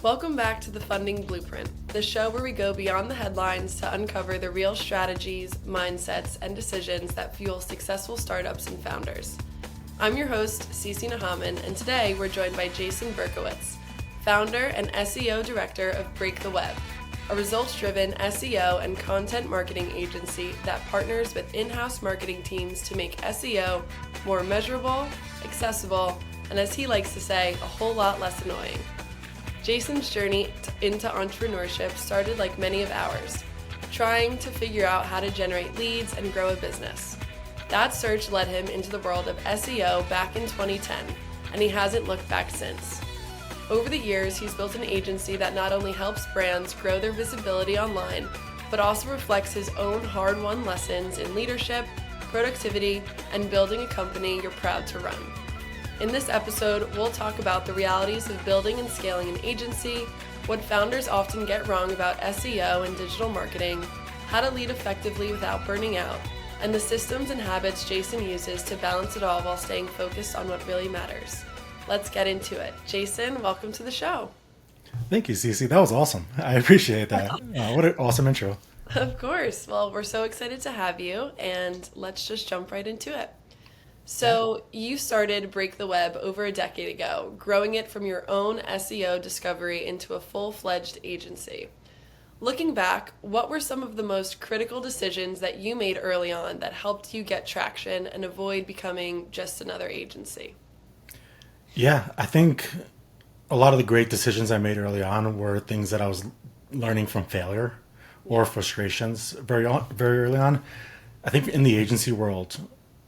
Welcome back to the Funding Blueprint, the show where we go beyond the headlines to uncover the real strategies, mindsets, and decisions that fuel successful startups and founders. I'm your host, Cece Nahaman, and today we're joined by Jason Berkowitz, founder and SEO director of Break the Web, a results-driven SEO and content marketing agency that partners with in-house marketing teams to make SEO more measurable, accessible, and as he likes to say, a whole lot less annoying. Jason's journey into entrepreneurship started like many of ours, trying to figure out how to generate leads and grow a business. That search led him into the world of SEO back in 2010, and he hasn't looked back since. Over the years, he's built an agency that not only helps brands grow their visibility online, but also reflects his own hard-won lessons in leadership, productivity, and building a company you're proud to run. In this episode, we'll talk about the realities of building and scaling an agency, what founders often get wrong about SEO and digital marketing, how to lead effectively without burning out, and the systems and habits Jason uses to balance it all while staying focused on what really matters. Let's get into it. Jason, welcome to the show. Thank you, Cece. That was awesome. I appreciate that. What an awesome intro. Of course. Well, we're so excited to have you, and let's just jump right into it. So you started Break the Web over a decade ago, growing it from your own SEO discovery into a full-fledged agency. Looking back, what were some of the most critical decisions that you made early on that helped you get traction and avoid becoming just another agency? Yeah, I think a lot of the great decisions I made early on were things that I was learning from failure or frustrations very early on. I think in the agency world,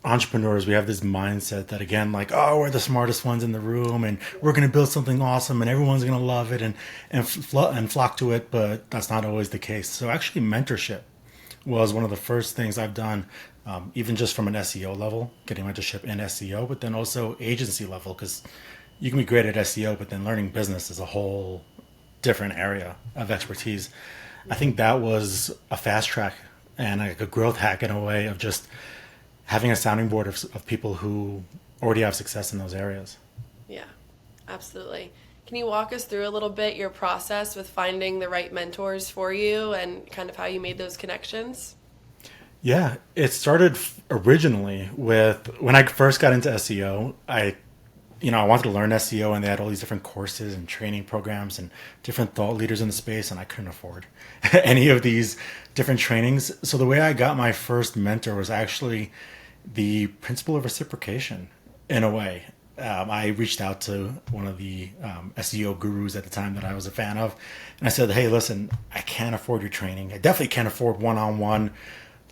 entrepreneurs, we have this mindset that, again, like, oh, we're the smartest ones in the room and we're going to build something awesome and everyone's going to love it and flock to it. But that's not always the case. So actually mentorship was one of the first things I've done, even just from an SEO level, getting mentorship in SEO, but then also agency level, because you can be great at SEO, but then learning business is a whole different area of expertise. I think that was a fast track and like a growth hack in a way of just having a sounding board of people who already have success in those areas. Yeah, absolutely. Can you walk us through a little bit your process with finding the right mentors for you and kind of how you made those connections? Yeah, it started originally with when I first got into SEO. I wanted to learn SEO, and they had all these different courses and training programs and different thought leaders in the space, and I couldn't afford any of these different trainings. So the way I got my first mentor was actually the principle of reciprocation, in a way. I reached out to one of the SEO gurus at the time that I was a fan of, and I said, hey, listen, I can't afford your training. I definitely can't afford one-on-one.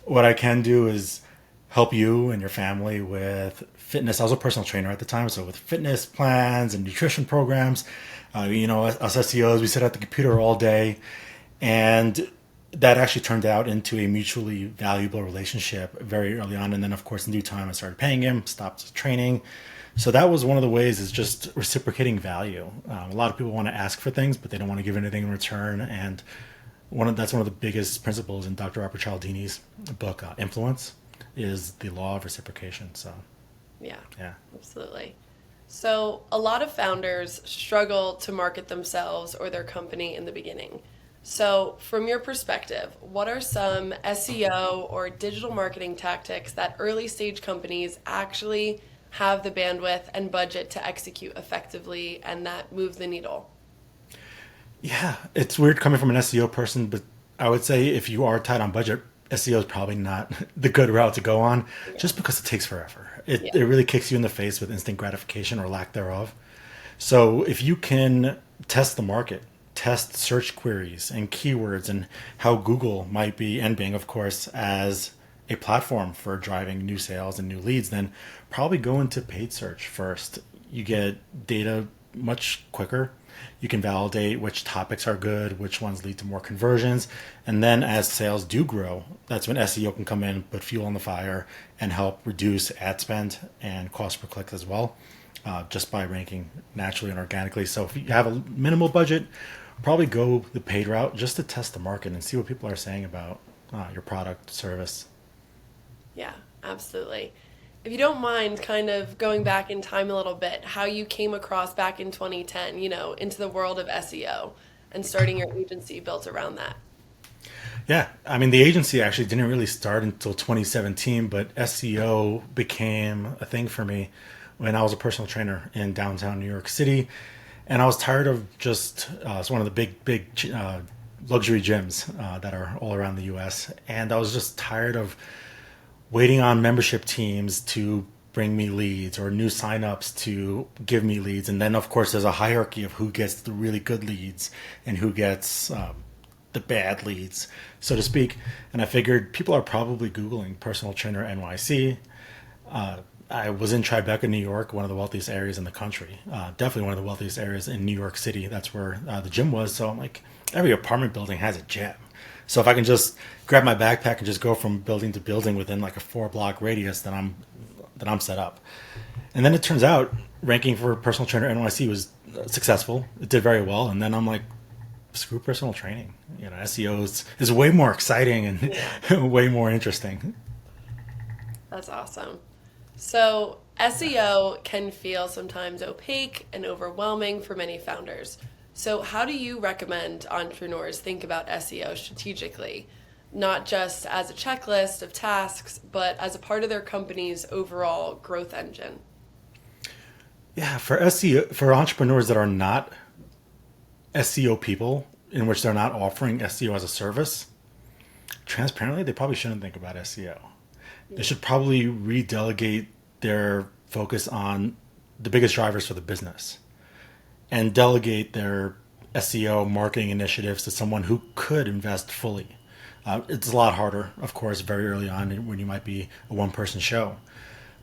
What I can do is help you and your family with fitness. I was a personal trainer at the time, so with fitness plans and nutrition programs. Us SEOs, we sit at the computer all day, and that actually turned out into a mutually valuable relationship very early on. And then, of course, in due time, I started paying him, stopped training. So that was one of the ways, is just reciprocating value. A lot of people want to ask for things, but they don't want to give anything in return. And that's one of the biggest principles in Dr. Robert Cialdini's book, Influence, is the law of reciprocation. So, yeah, yeah, absolutely. So a lot of founders struggle to market themselves or their company in the beginning. So from your perspective, what are some SEO or digital marketing tactics that early stage companies actually have the bandwidth and budget to execute effectively and that move the needle? Yeah, it's weird coming from an SEO person, but I would say if you are tight on budget, SEO is probably not the good route to go on, just because it takes forever. It really kicks you in the face with instant gratification or lack thereof. So if you can test the market, test search queries and keywords and how Google might be, and Bing, of course, as a platform for driving new sales and new leads, then probably go into paid search first. You get data much quicker. You can validate which topics are good, which ones lead to more conversions. And then as sales do grow, that's when SEO can come in, put fuel on the fire, and help reduce ad spend and cost per click as well, just by ranking naturally and organically. So if you have a minimal budget, probably go the paid route just to test the market and see what people are saying about your product, service. Yeah, absolutely. If you don't mind kind of going back in time a little bit, how you came across back in 2010, into the world of SEO and starting your agency built around that. Yeah, I mean, the agency actually didn't really start until 2017, but SEO became a thing for me when I was a personal trainer in downtown New York City. And I was tired of just, it's one of the big luxury gyms that are all around the US. And I was just tired of waiting on membership teams to bring me leads or new signups to give me leads. And then, of course, there's a hierarchy of who gets the really good leads and who gets the bad leads, so to speak. And I figured people are probably Googling personal trainer NYC. I was in Tribeca, New York, one of the wealthiest areas in the country. Definitely one of the wealthiest areas in New York City. That's where the gym was. So I'm like, every apartment building has a gym. So if I can just grab my backpack and just go from building to building within like a 4-block radius, then I'm set up. And then it turns out ranking for personal trainer NYC was successful. It did very well. And then I'm like, screw personal training. SEO is way more exciting and way more interesting. That's awesome. So SEO can feel sometimes opaque and overwhelming for many founders. So how do you recommend entrepreneurs think about SEO strategically, not just as a checklist of tasks, but as a part of their company's overall growth engine? Yeah, for SEO, for entrepreneurs that are not SEO people, in which they're not offering SEO as a service, transparently, they probably shouldn't think about SEO. They should probably redelegate their focus on the biggest drivers for the business and delegate their SEO marketing initiatives to someone who could invest fully. It's a lot harder, of course, very early on when you might be a one-person show.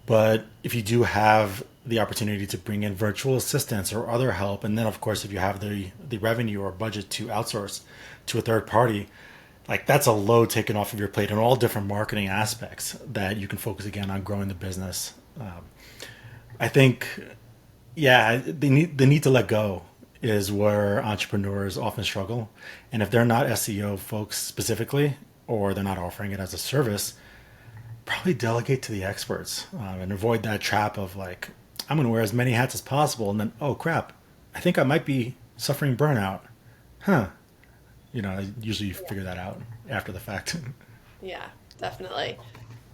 But if you do have the opportunity to bring in virtual assistants or other help, and then of course if you have the revenue or budget to outsource to a third party, like that's a load taken off of your plate in all different marketing aspects that you can focus again on growing the business. I think, yeah, the need to let go is where entrepreneurs often struggle. And if they're not SEO folks specifically, or they're not offering it as a service, probably delegate to the experts and avoid that trap of like, I'm going to wear as many hats as possible. And then, oh crap, I think I might be suffering burnout. Usually you figure that out after the fact. Yeah, definitely.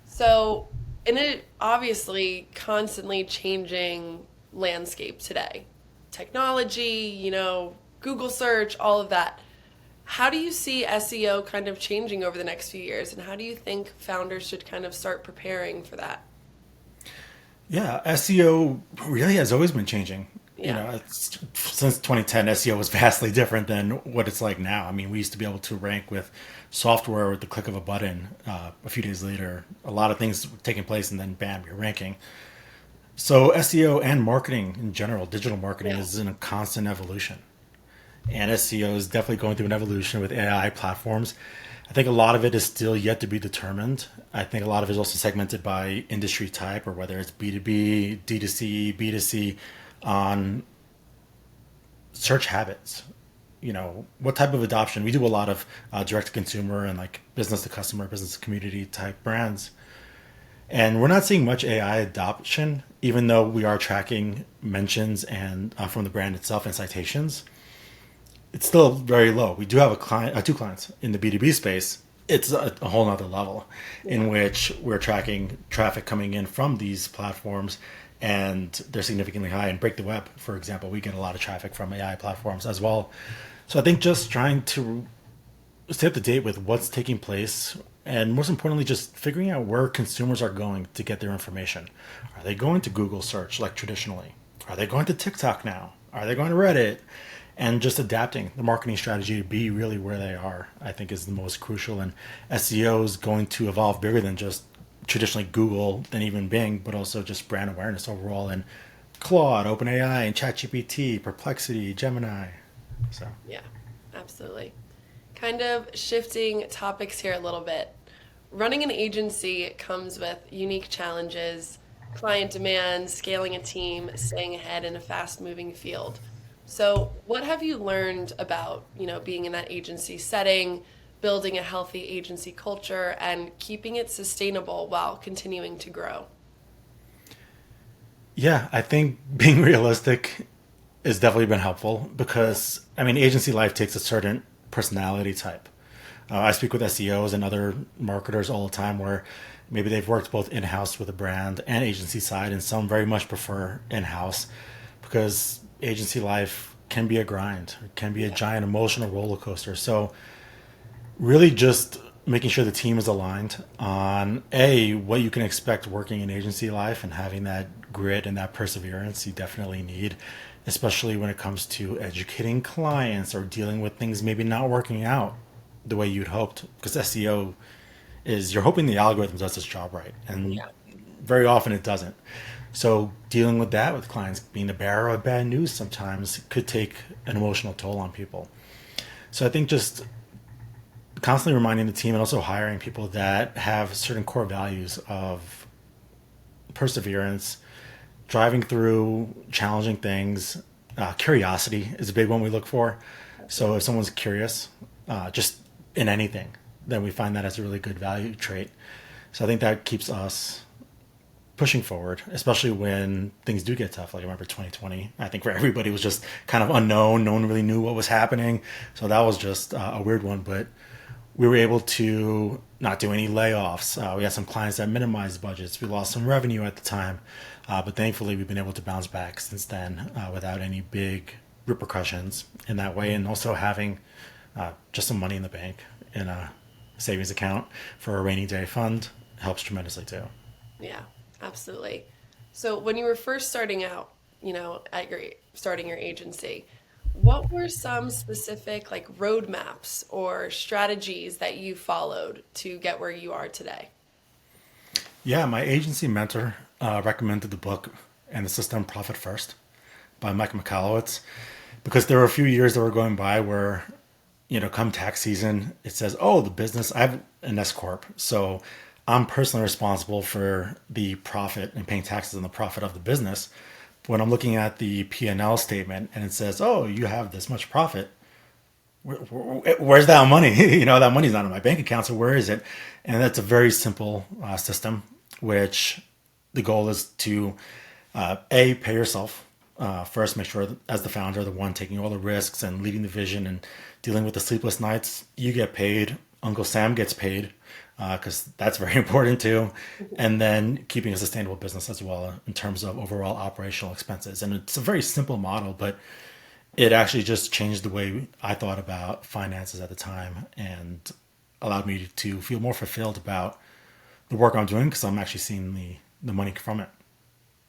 So, in an obviously constantly changing landscape today, technology, Google search, all of that, how do you see SEO kind of changing over the next few years? And how do you think founders should kind of start preparing for that? Yeah, SEO really has always been changing. Yeah. Since 2010, SEO was vastly different than what it's like now. I mean, we used to be able to rank with software with the click of a button. A few days later, a lot of things were taking place, and then bam, you're ranking. So SEO and marketing in general, digital marketing, is in a constant evolution. And SEO is definitely going through an evolution with AI platforms. I think a lot of it is still yet to be determined. I think a lot of it is also segmented by industry type, or whether it's B2B, D2C, B2C, on search habits. What type of adoption. We do a lot of direct to consumer and like business to customer, business to community type brands. And we're not seeing much AI adoption, even though we are tracking mentions and from the brand itself and citations. It's still very low. We do have two clients in the B2B space. It's a whole nother level in which we're tracking traffic coming in from these platforms, and they're significantly high. And Break the Web, for example, we get a lot of traffic from AI platforms as well. So I think just trying to stay up to date with what's taking place, and most importantly, just figuring out where consumers are going to get their information. Are they going to Google search like traditionally? Are they going to TikTok now? Are they going to Reddit? And just adapting the marketing strategy to be really where they are, I think, is the most crucial. And SEO is going to evolve bigger than just traditionally Google, then even Bing, but also just brand awareness overall. And Claude, OpenAI, and ChatGPT, Perplexity, Gemini. So Yeah, absolutely. Kind of shifting topics here a little bit. Running an agency comes with unique challenges, client demand, scaling a team, staying ahead in a fast-moving field. So, what have you learned about, being in that agency setting, building a healthy agency culture, and keeping it sustainable while continuing to grow? Yeah, I think being realistic has definitely been helpful because, I mean, agency life takes a certain personality type. I speak with SEOs and other marketers all the time where maybe they've worked both in house with a brand and agency side, and some very much prefer in house because agency life can be a grind, it can be a Yeah. giant emotional roller coaster. So, really just making sure the team is aligned on what you can expect working in agency life and having that grit and that perseverance you definitely need, especially when it comes to educating clients or dealing with things maybe not working out the way you'd hoped, because SEO is, you're hoping the algorithm does its job right, and Yeah. very often it doesn't. So dealing with that with clients, being the bearer of bad news sometimes could take an emotional toll on people. So I think just constantly reminding the team and also hiring people that have certain core values of perseverance, driving through challenging things. Curiosity is a big one we look for. So if someone's curious, just in anything, then we find that as a really good value trait. So I think that keeps us pushing forward, especially when things do get tough. Like I remember 2020, I think for everybody was just kind of unknown. No one really knew what was happening. So that was just a weird one. But we were able to not do any layoffs. We had some clients that minimized budgets. We lost some revenue at the time. But thankfully, we've been able to bounce back since then without any big repercussions in that way. And also having just some money in the bank in a savings account for a rainy day fund helps tremendously too. Yeah, absolutely. So when you were first starting out, at your starting your agency, what were some specific like roadmaps or strategies that you followed to get where you are today? Yeah, my agency mentor recommended the book and the system Profit First by Mike Michalowicz because there were a few years that were going by where, come tax season, it says, oh, the business, I have an S Corp. So I'm personally responsible for the profit and paying taxes on the profit of the business. When I'm looking at the P&L statement and it says, oh, you have this much profit, where's that money? That money's not in my bank account, so where is it? And that's a very simple system, which the goal is to pay yourself first. Make sure that as the founder, the one taking all the risks and leading the vision and dealing with the sleepless nights, you get paid. Uncle Sam gets paid because that's very important too. And then keeping a sustainable business as well in terms of overall operational expenses. And it's a very simple model, but it actually just changed the way I thought about finances at the time and allowed me to feel more fulfilled about the work I'm doing because I'm actually seeing the money from it.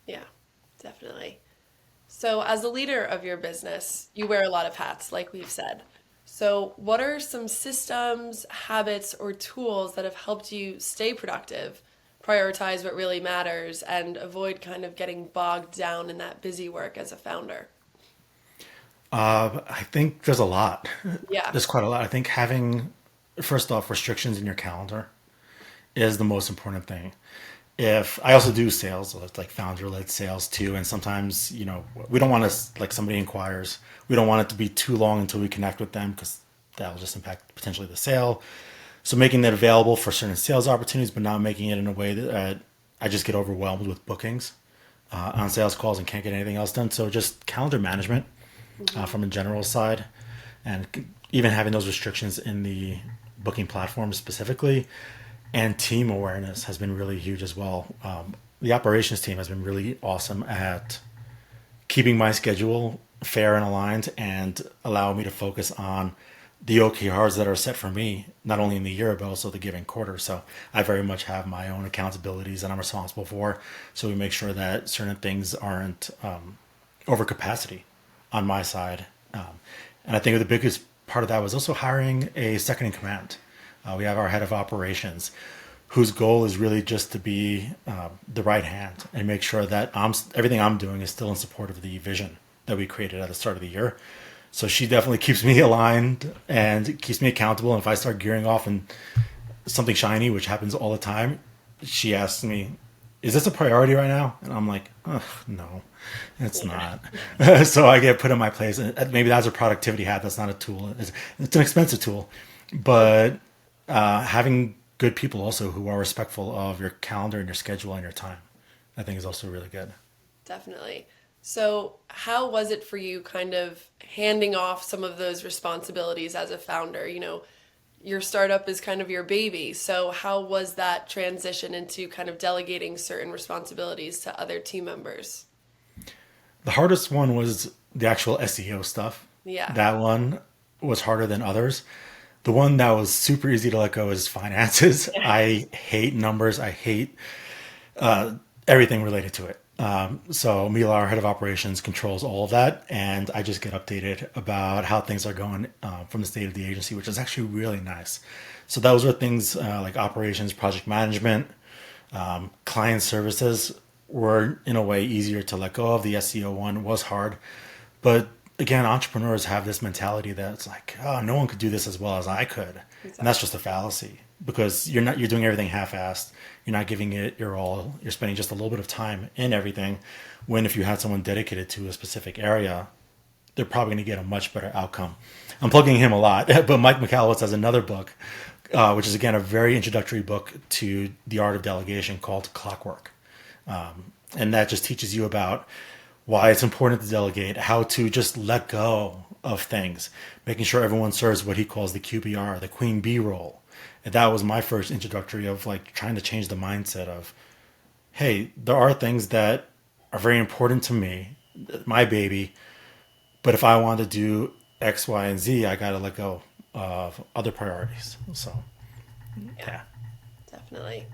Yeah, definitely. So, as a leader of your business, you wear a lot of hats, like we've said. So, what are some systems, habits, or tools that have helped you stay productive, prioritize what really matters, and avoid kind of getting bogged down in that busy work as a founder? I think there's a lot. Yeah. There's quite a lot. I think having, first off, restrictions in your calendar is the most important thing. If I also do sales, so it's like founder led sales too, and sometimes we don't want to, like somebody inquires, we don't want it to be too long until we connect with them because that will just impact potentially the sale. So making that available for certain sales opportunities, but not making it in a way that I just get overwhelmed with bookings on sales calls and can't get anything else done. So just calendar management from a general side, and even having those restrictions in the booking platform specifically, and team awareness has been really huge as well. The operations team has been really awesome at keeping my schedule fair and aligned and allow me to focus on the OKRs that are set for me, not only in the year, but also the given quarter. So I very much have my own accountabilities that I'm responsible for. So we make sure that certain things aren't over capacity on my side. And I think the biggest part of that was also hiring a second in command. We have our head of operations, whose goal is really just to be the right hand and make sure that everything I'm doing is still in support of the vision that we created at the start of the year. So she definitely keeps me aligned and keeps me accountable. And if I start gearing off and something shiny, which happens all the time, she asks me, is this a priority right now? And I'm like, no, it's Yeah. not. So I get put in my place. And maybe that's a productivity hat. That's not a tool. It's an expensive tool. But having good people also who are respectful of your calendar and your schedule and your time, I think is also really good. Definitely. So how was it for you kind of handing off some of those responsibilities as a founder? Your startup is kind of your baby. So how was that transition into kind of delegating certain responsibilities to other team members? The hardest one was the actual SEO stuff. Yeah. That one was harder than others. The one that was super easy to let go is finances. I hate numbers. I hate everything related to it. So Mila, our head of operations, controls all of that, and I just get updated about how things are going from the state of the agency, which is actually really nice. So those are things like operations, project management, client services were in a way easier to let go of. The SEO one was hard, but again, entrepreneurs have this mentality that it's like, oh, no one could do this as well as I could, and that's just a fallacy because you're doing everything half-assed. You're not giving it your all. You're spending just a little bit of time in everything. When if you had someone dedicated to a specific area, they're probably going to get a much better outcome. I'm plugging him a lot, but Mike Berkowitz has another book, which is again a very introductory book to the art of delegation called Clockwork, and that just teaches you about why it's important to delegate, how to just let go of things, making sure everyone serves what he calls the QBR, the queen bee role. And that was my first introductory of like trying to change the mindset of, hey, there are things that are very important to me, my baby, but if I want to do X, Y, and Z, I got to let go of other priorities. So, yeah. Definitely.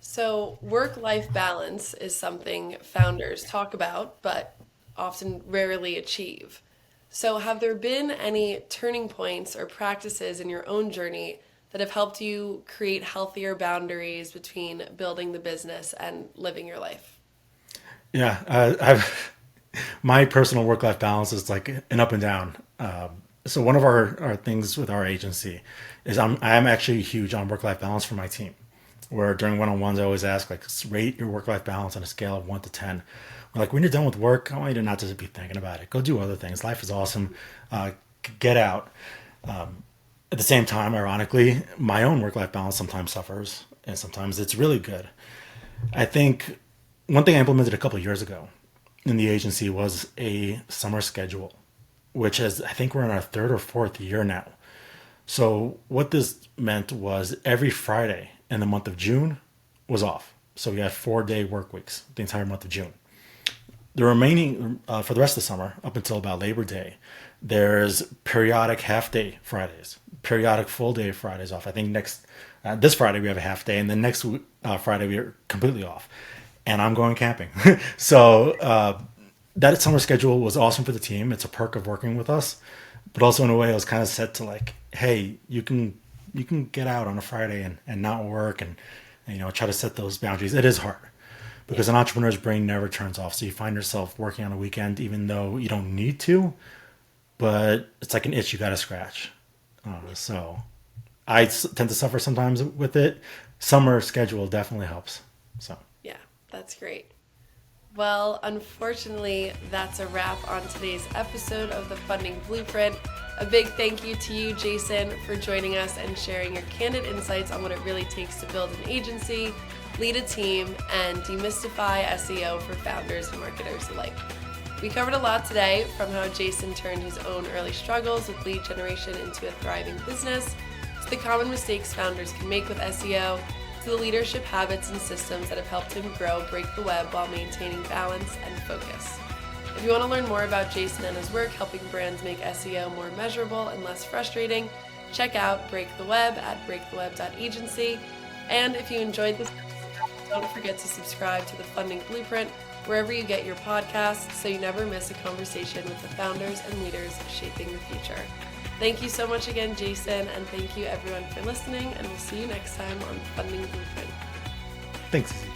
So work-life balance is something founders talk about, but often rarely achieve. So have there been any turning points or practices in your own journey that have helped you create healthier boundaries between building the business and living your life? Yeah, I've my personal work-life balance is like an up and down. So one of our things with our agency is I'm actually huge on work-life balance for my team. Where during one-on-ones I always ask like rate your work-life balance on a scale of 1 to 10. We're like when you're done with work, I want you to not just be thinking about it. Go do other things. Life is awesome. Get out. At the same time, ironically, my own work-life balance sometimes suffers, and sometimes it's really good. I think one thing I implemented a couple of years ago in the agency was a summer schedule, which is, I think we're in our third or fourth year now. So what this meant was every Friday in the month of June was off. So we had 4-day work weeks the entire month of June. The remaining, for the rest of the summer, up until about Labor Day, there's periodic half-day Fridays, periodic full-day Fridays off. I think this Friday we have a half day, and then next Friday we are completely off. And I'm going camping. So that summer schedule was awesome for the team. It's a perk of working with us. But also in a way, it was kind of set to like, hey, you can get out on a Friday and not work and try to set those boundaries. It is hard because an entrepreneur's brain never turns off. So you find yourself working on a weekend even though you don't need to, but it's like an itch you got to scratch. So I tend to suffer sometimes with it. Summer schedule definitely helps. So yeah, that's great. Well, unfortunately, that's a wrap on today's episode of the Funding Blueprint. A big thank you to you, Jason, for joining us and sharing your candid insights on what it really takes to build an agency, lead a team, and demystify SEO for founders and marketers alike. We covered a lot today, from how Jason turned his own early struggles with lead generation into a thriving business, to the common mistakes founders can make with SEO, to the leadership habits and systems that have helped him break the web while maintaining balance and focus. If you want to learn more about Jason and his work helping brands make SEO more measurable and less frustrating, check out Break the Web at breaktheweb.agency. And if you enjoyed this episode, don't forget to subscribe to the Funding Blueprint wherever you get your podcasts so you never miss a conversation with the founders and leaders shaping the future. Thank you so much again, Jason, and thank you everyone for listening, and we'll see you next time on Funding Blueprint. thanks, Izzy.